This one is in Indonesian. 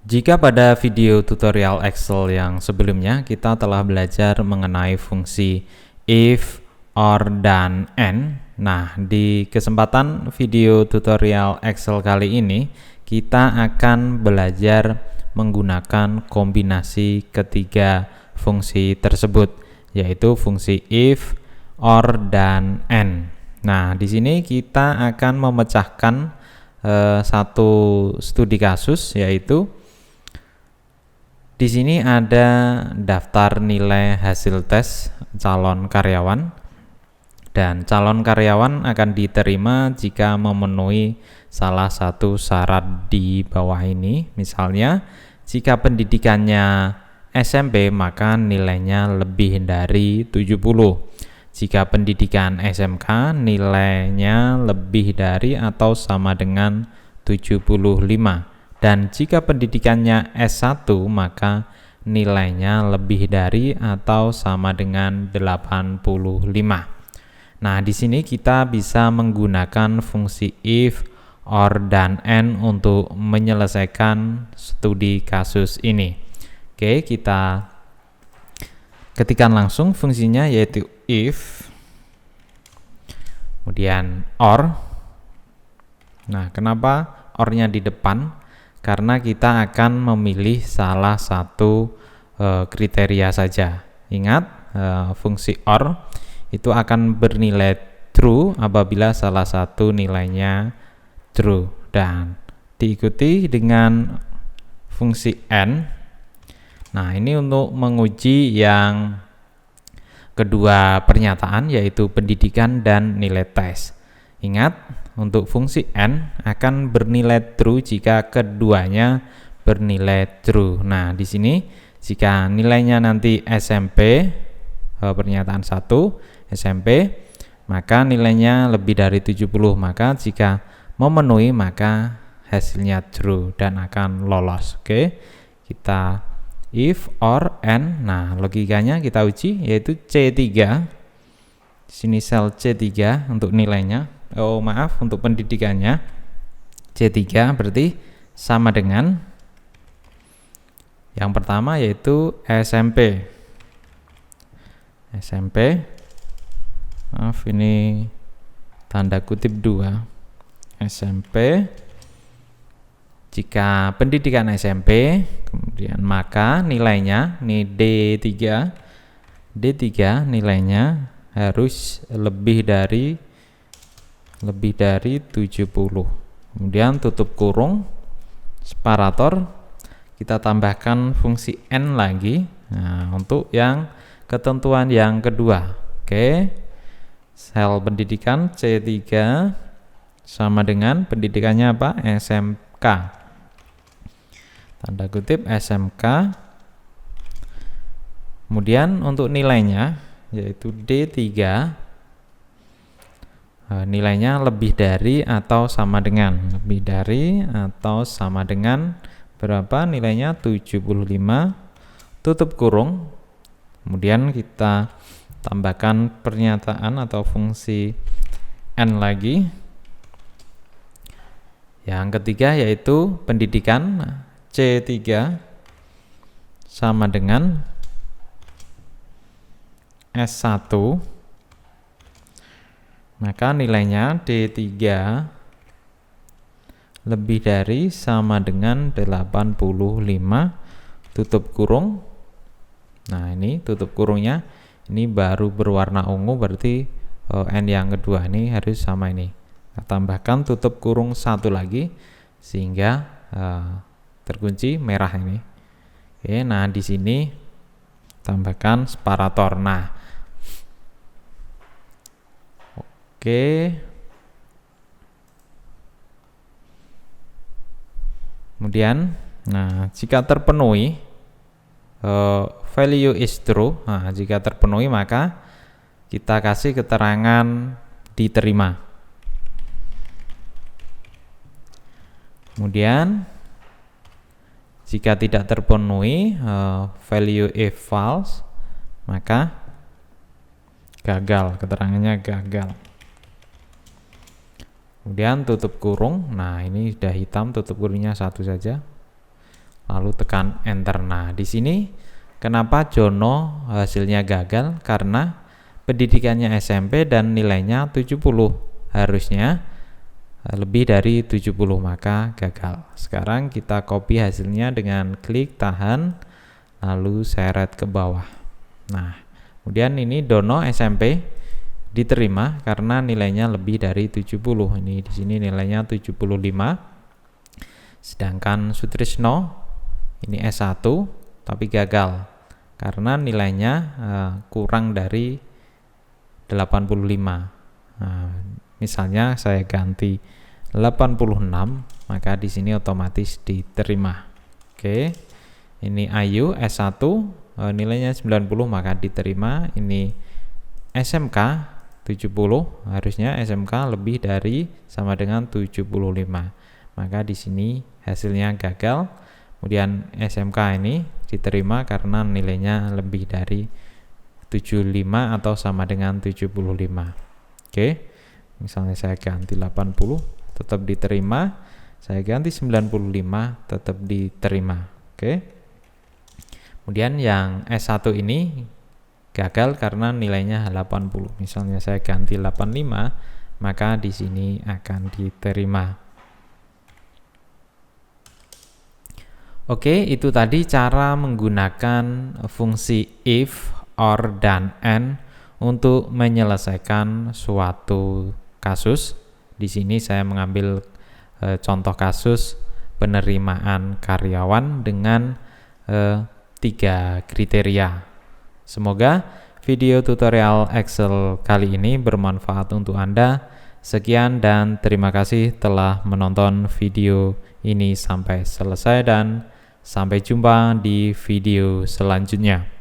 Jika pada video tutorial Excel yang sebelumnya kita telah belajar mengenai fungsi if, or, dan and. Nah, di kesempatan video tutorial Excel kali ini kita akan belajar menggunakan kombinasi ketiga fungsi tersebut, yaitu fungsi if, or, dan and. Nah, di sini kita akan memecahkan satu studi kasus, yaitu di sini ada daftar nilai hasil tes calon karyawan, dan calon karyawan akan diterima jika memenuhi salah satu syarat di bawah ini. Misalnya, jika pendidikannya SMP maka nilainya lebih dari 70. Jika pendidikan SMK nilainya lebih dari atau sama dengan 75. Dan jika pendidikannya S1 maka nilainya lebih dari atau sama dengan 85. Nah, di sini kita bisa menggunakan fungsi if, or, dan and untuk menyelesaikan studi kasus ini. Oke, kita ketikkan langsung fungsinya, yaitu if, kemudian or. Nah, kenapa or-nya di depan? Karena kita akan memilih salah satu kriteria saja. Ingat, fungsi or itu akan bernilai true apabila salah satu nilainya true, dan diikuti dengan fungsi and. Nah, ini untuk menguji yang kedua pernyataan, yaitu pendidikan dan nilai tes. Ingat, untuk fungsi and akan bernilai true jika keduanya bernilai true. Nah, di sini jika nilainya nanti SMP, pernyataan 1 SMP, maka nilainya lebih dari 70. Maka jika memenuhi maka hasilnya true dan akan lolos. Oke, kita if, or, and. Nah, logikanya kita uji, yaitu C3. Di sini sel C3 untuk nilainya. Untuk pendidikannya. C3 berarti sama dengan yang pertama, yaitu SMP. SMP. Maaf, ini tanda kutip 2. SMP. Jika pendidikan SMP, kemudian maka nilainya ini D3 nilainya harus lebih dari 70. Kemudian tutup kurung, separator, kita tambahkan fungsi n lagi. Nah, untuk yang ketentuan yang kedua. Oke. Sel pendidikan C3 sama dengan pendidikannya apa? SMK. Tanda kutip SMK. Kemudian untuk nilainya, yaitu D3, nilainya lebih dari atau sama dengan berapa? Nilainya 75. Tutup kurung. Kemudian kita tambahkan pernyataan atau fungsi n lagi. Yang ketiga, yaitu pendidikan C3 sama dengan S1, maka nilainya D3 lebih dari sama dengan 85. Tutup kurung. Nah, ini tutup kurungnya ini baru berwarna ungu, berarti n yang kedua ini harus sama ini. Kita tambahkan tutup kurung 1 lagi sehingga terkunci merah ini. Oke, nah di sini tambahkan separator. Nah, oke. Kemudian, nah jika terpenuhi value is true. Nah, jika terpenuhi maka kita kasih keterangan diterima. Kemudian jika tidak terpenuhi value if false, maka gagal, keterangannya gagal. Kemudian tutup kurung. Nah, ini sudah hitam, tutup kurungnya 1 saja. lalu tekan enter. Nah, di sini kenapa Jono hasilnya gagal? Karena pendidikannya SMP dan nilainya 70. Harusnya lebih dari 70, maka gagal. Sekarang kita copy hasilnya dengan klik tahan lalu seret ke bawah. Nah, kemudian ini Dono SMP diterima karena nilainya lebih dari 70. Ini di sini nilainya 75. Sedangkan Sutrisno ini S1 tapi gagal karena nilainya kurang dari 85. Nah, misalnya saya ganti 86, maka di sini otomatis diterima. Oke. Ini Ayu S1 nilainya 90, maka diterima. Ini SMK 70, harusnya SMK lebih dari sama dengan 75. Maka di sini hasilnya gagal. Kemudian SMK ini diterima karena nilainya lebih dari 75 atau sama dengan 75. Oke. Misalnya saya ganti 80, tetap diterima. Saya ganti 95, tetap diterima. Oke. Kemudian yang S1 ini gagal karena nilainya 80. Misalnya saya ganti 85, maka di sini akan diterima. Oke, itu tadi cara menggunakan fungsi if, or, dan and untuk menyelesaikan suatu kasus. Di sini saya mengambil contoh kasus penerimaan karyawan dengan 3 kriteria. Semoga video tutorial Excel kali ini bermanfaat untuk Anda. Sekian dan terima kasih telah menonton video ini sampai selesai dan sampai jumpa di video selanjutnya.